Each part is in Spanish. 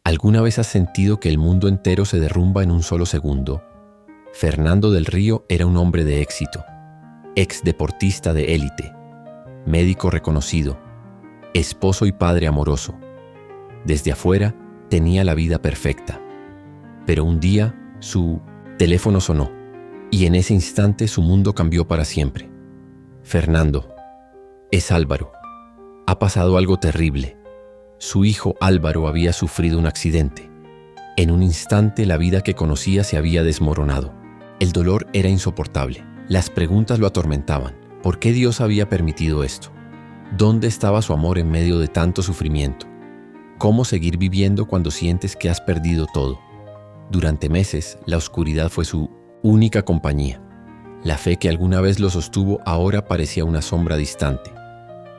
¿Alguna vez has sentido que el mundo entero se derrumba en un solo segundo? Fernando del Río era un hombre de éxito, ex deportista de élite, médico reconocido, esposo y padre amoroso. Desde afuera tenía la vida perfecta. Pero un día su teléfono sonó y en ese instante su mundo cambió para siempre. Fernando, es Álvaro. Ha pasado algo terrible. Su hijo Álvaro había sufrido un accidente. En un instante la vida que conocía se había desmoronado. El dolor era insoportable. Las preguntas lo atormentaban. ¿Por qué Dios había permitido esto? ¿Dónde estaba su amor en medio de tanto sufrimiento? ¿Cómo seguir viviendo cuando sientes que has perdido todo? Durante meses, la oscuridad fue su única compañía. La fe que alguna vez lo sostuvo ahora parecía una sombra distante.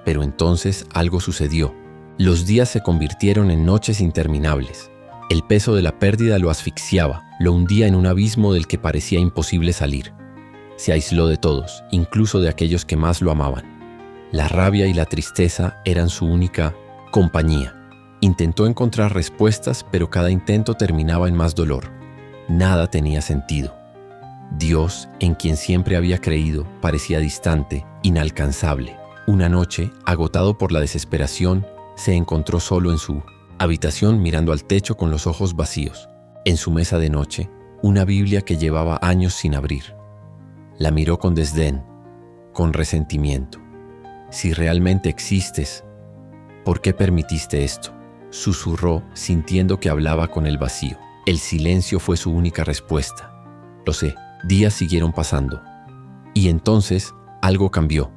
Pero entonces algo sucedió. Los días se convirtieron en noches interminables. El peso de la pérdida lo asfixiaba, lo hundía en un abismo del que parecía imposible salir. Se aisló de todos, incluso de aquellos que más lo amaban. La rabia y la tristeza eran su única compañía. Intentó encontrar respuestas, pero cada intento terminaba en más dolor. Nada tenía sentido. Dios, en quien siempre había creído, parecía distante, inalcanzable. Una noche, agotado por la desesperación, se encontró solo en su habitación mirando al techo con los ojos vacíos. En su mesa de noche, una Biblia que llevaba años sin abrir. La miró con desdén, con resentimiento. Si realmente existes, ¿por qué permitiste esto? Susurró, sintiendo que hablaba con el vacío. El silencio fue su única respuesta. Lo sé, días siguieron pasando. Y entonces, algo cambió.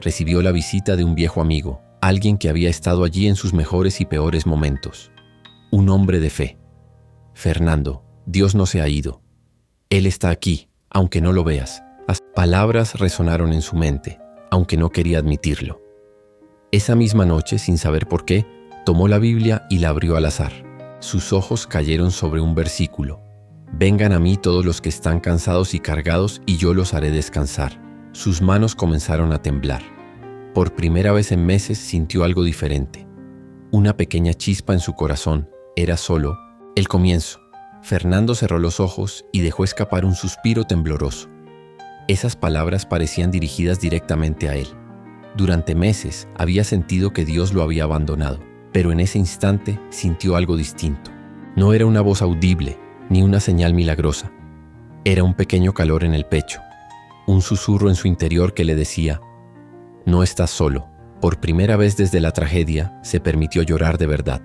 Recibió la visita de un viejo amigo, alguien que había estado allí en sus mejores y peores momentos. Un hombre de fe. Fernando, Dios no se ha ido. Él está aquí, aunque no lo veas. Las palabras resonaron en su mente, aunque no quería admitirlo. Esa misma noche, sin saber por qué, tomó la Biblia y la abrió al azar. Sus ojos cayeron sobre un versículo. Vengan a mí todos los que están cansados y cargados, y yo los haré descansar. Sus manos comenzaron a temblar. Por primera vez en meses sintió algo diferente. Una pequeña chispa en su corazón. Era solo el comienzo. Fernando cerró los ojos y dejó escapar un suspiro tembloroso. Esas palabras parecían dirigidas directamente a él. Durante meses había sentido que Dios lo había abandonado, pero en ese instante sintió algo distinto. No era una voz audible, ni una señal milagrosa. Era un pequeño calor en el pecho, un susurro en su interior que le decía: no estás solo. Por primera vez desde la tragedia, se permitió llorar de verdad.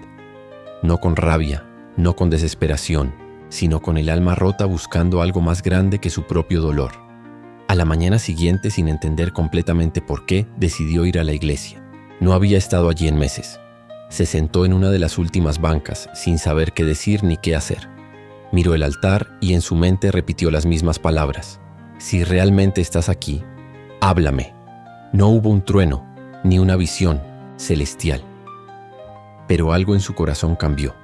No con rabia, no con desesperación, sino con el alma rota buscando algo más grande que su propio dolor. A la mañana siguiente, sin entender completamente por qué, decidió ir a la iglesia. No había estado allí en meses. Se sentó en una de las últimas bancas, sin saber qué decir ni qué hacer. Miró el altar y en su mente repitió las mismas palabras: si realmente estás aquí, háblame. No hubo un trueno, ni una visión celestial. Pero algo en su corazón cambió.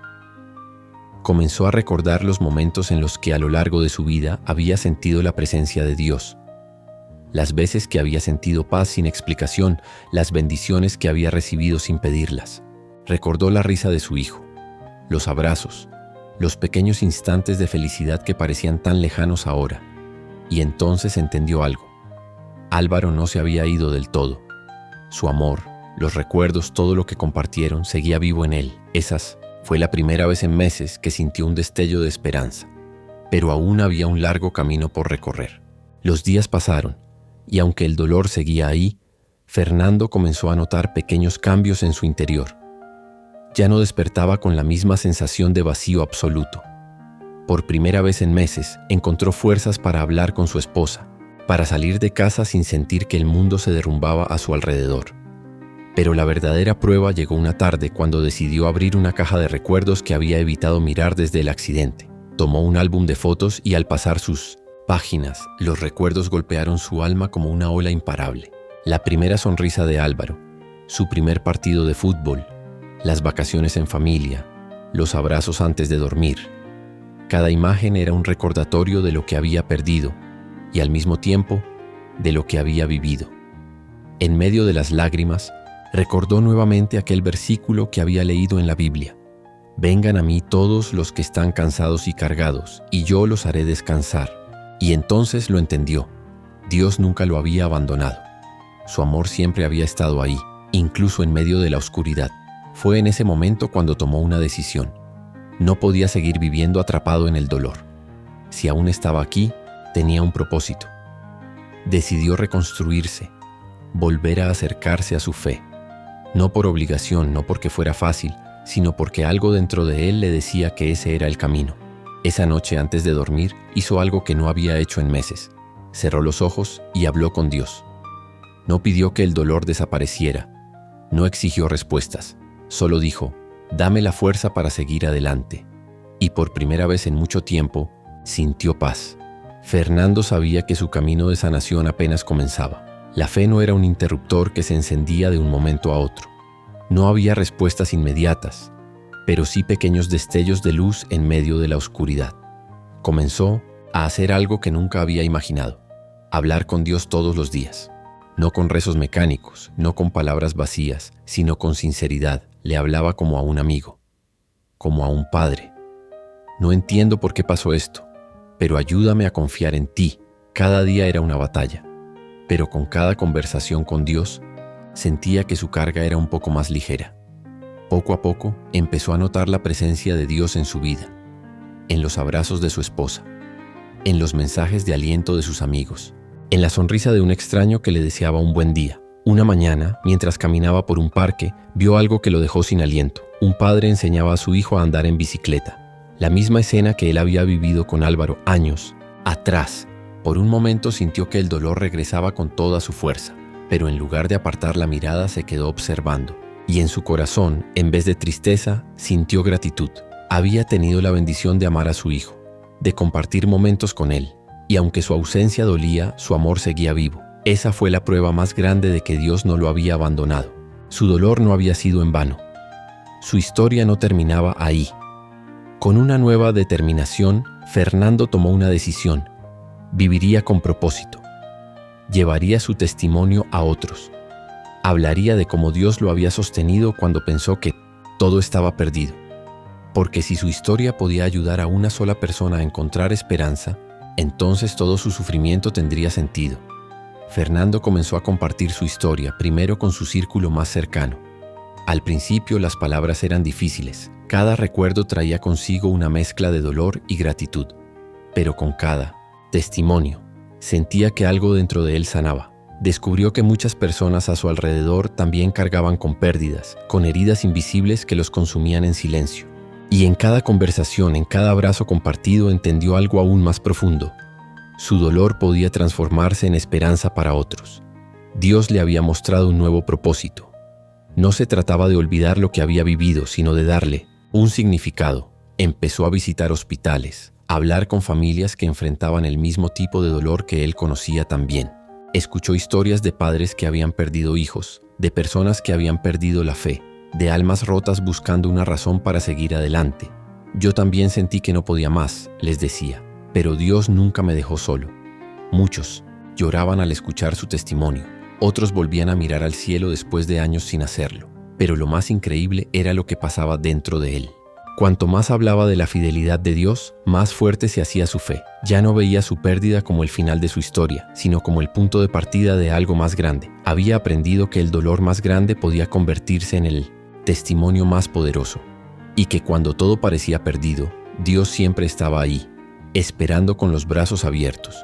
Comenzó a recordar los momentos en los que a lo largo de su vida había sentido la presencia de Dios. Las veces que había sentido paz sin explicación, las bendiciones que había recibido sin pedirlas. Recordó la risa de su hijo, los abrazos, los pequeños instantes de felicidad que parecían tan lejanos ahora. Y entonces entendió algo. Álvaro no se había ido del todo. Su amor, los recuerdos, todo lo que compartieron, seguía vivo en él. Fue la primera vez en meses que sintió un destello de esperanza. Pero aún había un largo camino por recorrer. Los días pasaron, y aunque el dolor seguía ahí, Fernando comenzó a notar pequeños cambios en su interior. Ya no despertaba con la misma sensación de vacío absoluto. Por primera vez en meses, encontró fuerzas para hablar con su esposa, para salir de casa sin sentir que el mundo se derrumbaba a su alrededor. Pero la verdadera prueba llegó una tarde cuando decidió abrir una caja de recuerdos que había evitado mirar desde el accidente. Tomó un álbum de fotos y al pasar sus páginas, los recuerdos golpearon su alma como una ola imparable. La primera sonrisa de Álvaro, su primer partido de fútbol, las vacaciones en familia, los abrazos antes de dormir. Cada imagen era un recordatorio de lo que había perdido y al mismo tiempo de lo que había vivido. En medio de las lágrimas, recordó nuevamente aquel versículo que había leído en la Biblia: Vengan a mí todos los que están cansados y cargados, y yo los haré descansar. Y entonces lo entendió. Dios nunca lo había abandonado. Su amor siempre había estado ahí, incluso en medio de la oscuridad. Fue en ese momento cuando tomó una decisión. No podía seguir viviendo atrapado en el dolor. Si aún estaba aquí, tenía un propósito. Decidió reconstruirse, volver a acercarse a su fe. No por obligación, no porque fuera fácil, sino porque algo dentro de él le decía que ese era el camino. Esa noche, antes de dormir, hizo algo que no había hecho en meses. Cerró los ojos y habló con Dios. No pidió que el dolor desapareciera. No exigió respuestas. Solo dijo, dame la fuerza para seguir adelante. Y por primera vez en mucho tiempo, sintió paz. Fernando sabía que su camino de sanación apenas comenzaba. La fe no era un interruptor que se encendía de un momento a otro. No había respuestas inmediatas, pero sí pequeños destellos de luz en medio de la oscuridad. Comenzó a hacer algo que nunca había imaginado: hablar con Dios todos los días. No con rezos mecánicos, no con palabras vacías, sino con sinceridad. Le hablaba como a un amigo, como a un padre. No entiendo por qué pasó esto, pero ayúdame a confiar en ti. Cada día era una batalla, pero con cada conversación con Dios, sentía que su carga era un poco más ligera. Poco a poco, empezó a notar la presencia de Dios en su vida, en los abrazos de su esposa, en los mensajes de aliento de sus amigos, en la sonrisa de un extraño que le deseaba un buen día. Una mañana, mientras caminaba por un parque, vio algo que lo dejó sin aliento. Un padre enseñaba a su hijo a andar en bicicleta. La misma escena que él había vivido con Álvaro años atrás. Por un momento sintió que el dolor regresaba con toda su fuerza, pero en lugar de apartar la mirada se quedó observando. Y en su corazón, en vez de tristeza, sintió gratitud. Había tenido la bendición de amar a su hijo, de compartir momentos con él, y aunque su ausencia dolía, su amor seguía vivo. Esa fue la prueba más grande de que Dios no lo había abandonado. Su dolor no había sido en vano. Su historia no terminaba ahí. Con una nueva determinación, Fernando tomó una decisión. Viviría con propósito. Llevaría su testimonio a otros. Hablaría de cómo Dios lo había sostenido cuando pensó que todo estaba perdido. Porque si su historia podía ayudar a una sola persona a encontrar esperanza, entonces todo su sufrimiento tendría sentido. Fernando comenzó a compartir su historia, primero con su círculo más cercano. Al principio las palabras eran difíciles. Cada recuerdo traía consigo una mezcla de dolor y gratitud. Pero con cada testimonio, sentía que algo dentro de él sanaba. Descubrió que muchas personas a su alrededor también cargaban con pérdidas, con heridas invisibles que los consumían en silencio. Y en cada conversación, en cada abrazo compartido, entendió algo aún más profundo. Su dolor podía transformarse en esperanza para otros. Dios le había mostrado un nuevo propósito. No se trataba de olvidar lo que había vivido, sino de darle un significado. Empezó a visitar hospitales, a hablar con familias que enfrentaban el mismo tipo de dolor que él conocía también. Escuchó historias de padres que habían perdido hijos, de personas que habían perdido la fe, de almas rotas buscando una razón para seguir adelante. Yo también sentí que no podía más, les decía, pero Dios nunca me dejó solo. Muchos lloraban al escuchar su testimonio. Otros volvían a mirar al cielo después de años sin hacerlo. Pero lo más increíble era lo que pasaba dentro de él. Cuanto más hablaba de la fidelidad de Dios, más fuerte se hacía su fe. Ya no veía su pérdida como el final de su historia, sino como el punto de partida de algo más grande. Había aprendido que el dolor más grande podía convertirse en el testimonio más poderoso. Y que cuando todo parecía perdido, Dios siempre estaba ahí, esperando con los brazos abiertos.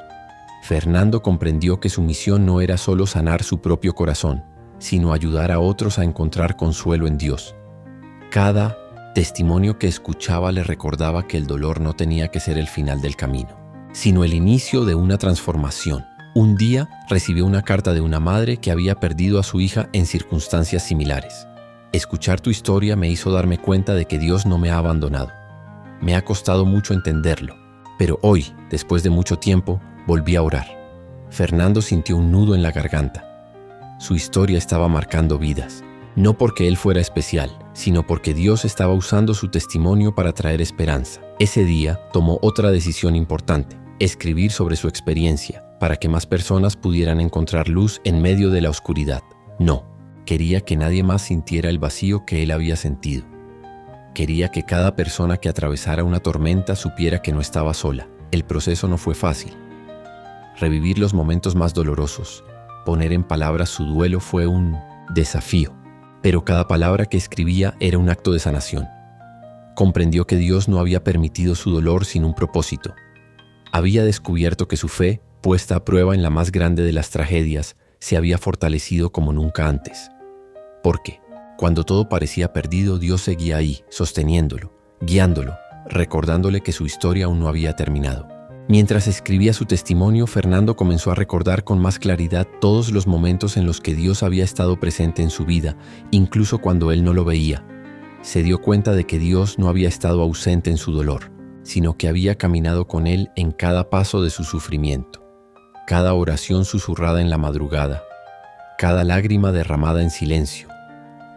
Fernando comprendió que su misión no era solo sanar su propio corazón, sino ayudar a otros a encontrar consuelo en Dios. Cada testimonio que escuchaba le recordaba que el dolor no tenía que ser el final del camino, sino el inicio de una transformación. Un día recibió una carta de una madre que había perdido a su hija en circunstancias similares. Escuchar tu historia me hizo darme cuenta de que Dios no me ha abandonado. Me ha costado mucho entenderlo, pero hoy, después de mucho tiempo, volví a orar. Fernando sintió un nudo en la garganta. Su historia estaba marcando vidas, no porque él fuera especial, sino porque Dios estaba usando su testimonio para traer esperanza. Ese día tomó otra decisión importante: escribir sobre su experiencia, para que más personas pudieran encontrar luz en medio de la oscuridad. No, quería que nadie más sintiera el vacío que él había sentido. Quería que cada persona que atravesara una tormenta supiera que no estaba sola. El proceso no fue fácil. Revivir los momentos más dolorosos, poner en palabras su duelo fue un desafío, pero cada palabra que escribía era un acto de sanación. Comprendió que Dios no había permitido su dolor sin un propósito. Había descubierto que su fe, puesta a prueba en la más grande de las tragedias, se había fortalecido como nunca antes. Porque, cuando todo parecía perdido, Dios seguía ahí, sosteniéndolo, guiándolo, recordándole que su historia aún no había terminado. Mientras escribía su testimonio, Fernando comenzó a recordar con más claridad todos los momentos en los que Dios había estado presente en su vida, incluso cuando él no lo veía. Se dio cuenta de que Dios no había estado ausente en su dolor, sino que había caminado con él en cada paso de su sufrimiento. Cada oración susurrada en la madrugada, cada lágrima derramada en silencio,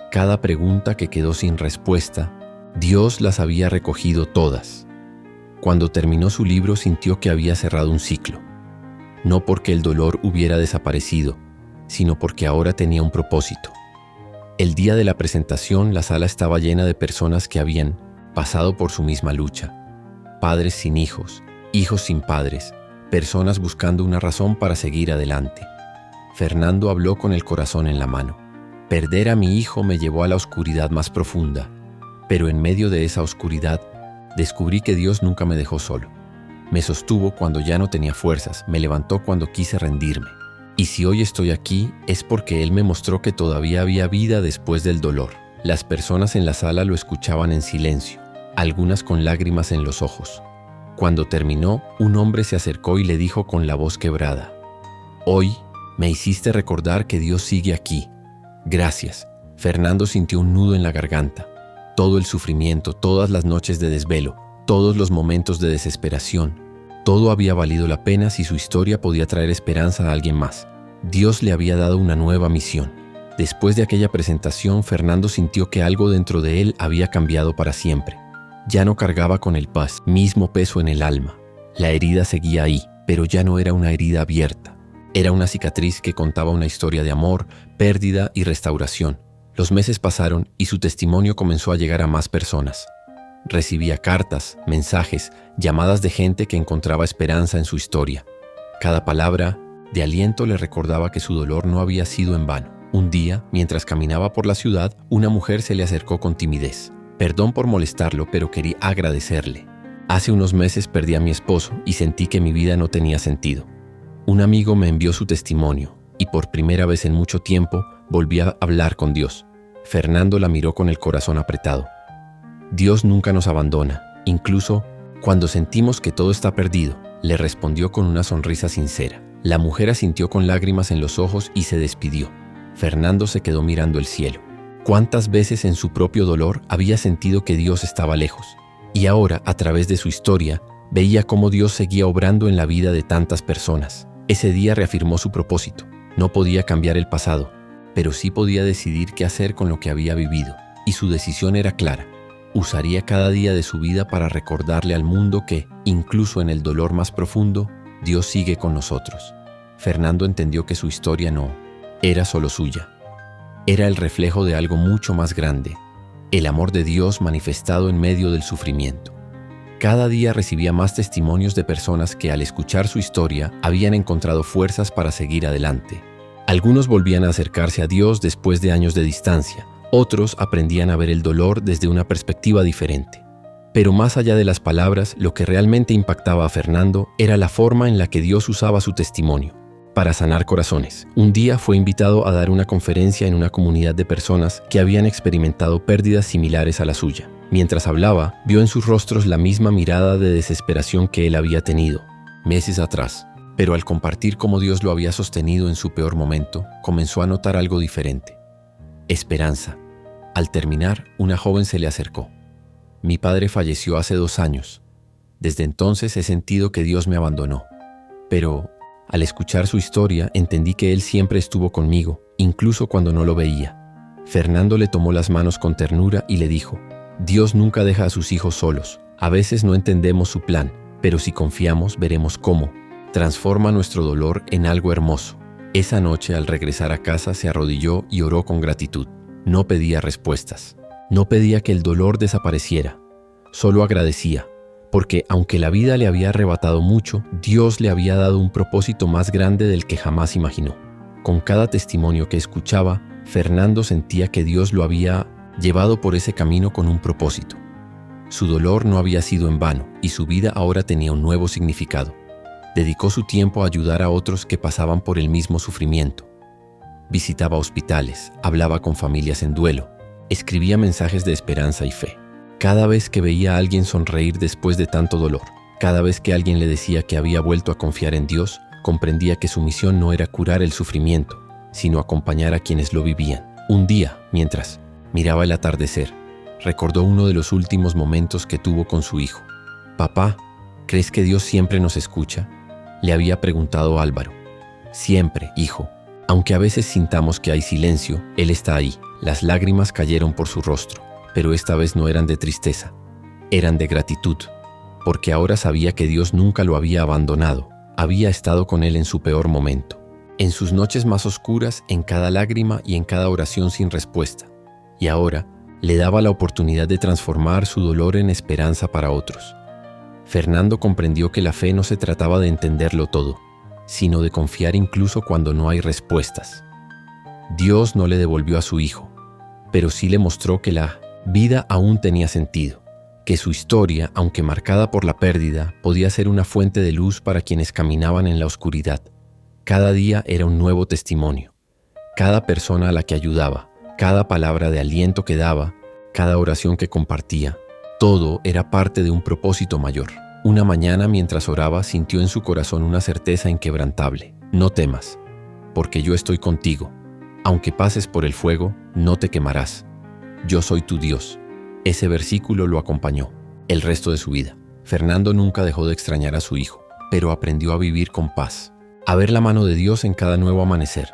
cada pregunta que quedó sin respuesta, Dios las había recogido todas. Cuando terminó su libro sintió que había cerrado un ciclo, no porque el dolor hubiera desaparecido, sino porque ahora tenía un propósito. El día de la presentación, la sala estaba llena de personas que habían pasado por su misma lucha. Padres sin hijos, hijos sin padres, personas buscando una razón para seguir adelante. Fernando habló con el corazón en la mano. Perder a mi hijo me llevó a la oscuridad más profunda, pero en medio de esa oscuridad, descubrí que Dios nunca me dejó solo. Me sostuvo cuando ya no tenía fuerzas, me levantó cuando quise rendirme. Y si hoy estoy aquí, es porque Él me mostró que todavía había vida después del dolor. Las personas en la sala lo escuchaban en silencio, algunas con lágrimas en los ojos. Cuando terminó, un hombre se acercó y le dijo con la voz quebrada: «Hoy me hiciste recordar que Dios sigue aquí. Gracias». Fernando sintió un nudo en la garganta. Todo el sufrimiento, todas las noches de desvelo, todos los momentos de desesperación, todo había valido la pena si su historia podía traer esperanza a alguien más. Dios le había dado una nueva misión. Después de aquella presentación, Fernando sintió que algo dentro de él había cambiado para siempre. Ya no cargaba con el mismo peso en el alma. La herida seguía ahí, pero ya no era una herida abierta. Era una cicatriz que contaba una historia de amor, pérdida y restauración. Los meses pasaron y su testimonio comenzó a llegar a más personas. Recibía cartas, mensajes, llamadas de gente que encontraba esperanza en su historia. Cada palabra de aliento le recordaba que su dolor no había sido en vano. Un día, mientras caminaba por la ciudad, una mujer se le acercó con timidez. Perdón por molestarlo, pero quería agradecerle. Hace unos meses perdí a mi esposo y sentí que mi vida no tenía sentido. Un amigo me envió su testimonio y por primera vez en mucho tiempo volví a hablar con Dios. Fernando la miró con el corazón apretado. Dios nunca nos abandona, incluso cuando sentimos que todo está perdido, le respondió con una sonrisa sincera. La mujer asintió con lágrimas en los ojos y se despidió. Fernando se quedó mirando el cielo. ¿Cuántas veces en su propio dolor había sentido que Dios estaba lejos? Y ahora, a través de su historia, veía cómo Dios seguía obrando en la vida de tantas personas. Ese día reafirmó su propósito. No podía cambiar el pasado, pero sí podía decidir qué hacer con lo que había vivido. Y su decisión era clara. Usaría cada día de su vida para recordarle al mundo que, incluso en el dolor más profundo, Dios sigue con nosotros. Fernando entendió que su historia no era solo suya. Era el reflejo de algo mucho más grande, el amor de Dios manifestado en medio del sufrimiento. Cada día recibía más testimonios de personas que al escuchar su historia habían encontrado fuerzas para seguir adelante. Algunos volvían a acercarse a Dios después de años de distancia. Otros aprendían a ver el dolor desde una perspectiva diferente. Pero más allá de las palabras, lo que realmente impactaba a Fernando era la forma en la que Dios usaba su testimonio para sanar corazones. Un día fue invitado a dar una conferencia en una comunidad de personas que habían experimentado pérdidas similares a la suya. Mientras hablaba, vio en sus rostros la misma mirada de desesperación que él había tenido meses atrás. Pero al compartir cómo Dios lo había sostenido en su peor momento, comenzó a notar algo diferente. Esperanza. Al terminar, una joven se le acercó. Mi padre falleció hace 2 años. Desde entonces he sentido que Dios me abandonó. Pero, al escuchar su historia, entendí que Él siempre estuvo conmigo, incluso cuando no lo veía. Fernando le tomó las manos con ternura y le dijo: Dios nunca deja a sus hijos solos. A veces no entendemos su plan, pero si confiamos, veremos cómo. Transforma nuestro dolor en algo hermoso. Esa noche, al regresar a casa, se arrodilló y oró con gratitud. No pedía respuestas. No pedía que el dolor desapareciera, solo agradecía, porque aunque la vida le había arrebatado mucho, Dios le había dado un propósito más grande del que jamás imaginó. Con cada testimonio que escuchaba, Fernando sentía que Dios lo había llevado por ese camino con un propósito. Su dolor no había sido en vano y su vida ahora tenía un nuevo significado. Dedicó su tiempo a ayudar a otros que pasaban por el mismo sufrimiento. Visitaba hospitales, hablaba con familias en duelo, escribía mensajes de esperanza y fe. Cada vez que veía a alguien sonreír después de tanto dolor, cada vez que alguien le decía que había vuelto a confiar en Dios, comprendía que su misión no era curar el sufrimiento, sino acompañar a quienes lo vivían. Un día, mientras miraba el atardecer, recordó uno de los últimos momentos que tuvo con su hijo. «Papá, ¿crees que Dios siempre nos escucha?», le había preguntado Álvaro. «Siempre, hijo. Aunque a veces sintamos que hay silencio, Él está ahí». Las lágrimas cayeron por su rostro, pero esta vez no eran de tristeza, eran de gratitud, porque ahora sabía que Dios nunca lo había abandonado, había estado con él en su peor momento, en sus noches más oscuras, en cada lágrima y en cada oración sin respuesta, y ahora le daba la oportunidad de transformar su dolor en esperanza para otros. Fernando comprendió que la fe no se trataba de entenderlo todo, sino de confiar incluso cuando no hay respuestas. Dios no le devolvió a su hijo, pero sí le mostró que la vida aún tenía sentido, que su historia, aunque marcada por la pérdida, podía ser una fuente de luz para quienes caminaban en la oscuridad. Cada día era un nuevo testimonio. Cada persona a la que ayudaba, cada palabra de aliento que daba, cada oración que compartía, todo era parte de un propósito mayor. Una mañana, mientras oraba, sintió en su corazón una certeza inquebrantable. «No temas, porque yo estoy contigo. Aunque pases por el fuego, no te quemarás. Yo soy tu Dios». Ese versículo lo acompañó el resto de su vida. Fernando nunca dejó de extrañar a su hijo, pero aprendió a vivir con paz, a ver la mano de Dios en cada nuevo amanecer,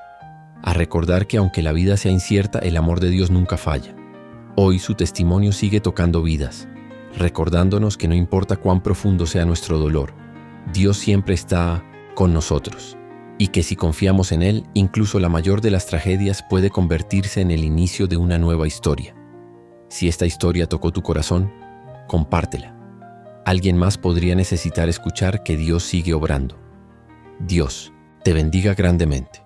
a recordar que aunque la vida sea incierta, el amor de Dios nunca falla. Hoy su testimonio sigue tocando vidas, recordándonos que no importa cuán profundo sea nuestro dolor, Dios siempre está con nosotros. Y que si confiamos en Él, incluso la mayor de las tragedias puede convertirse en el inicio de una nueva historia. Si esta historia tocó tu corazón, compártela. Alguien más podría necesitar escuchar que Dios sigue obrando. Dios te bendiga grandemente.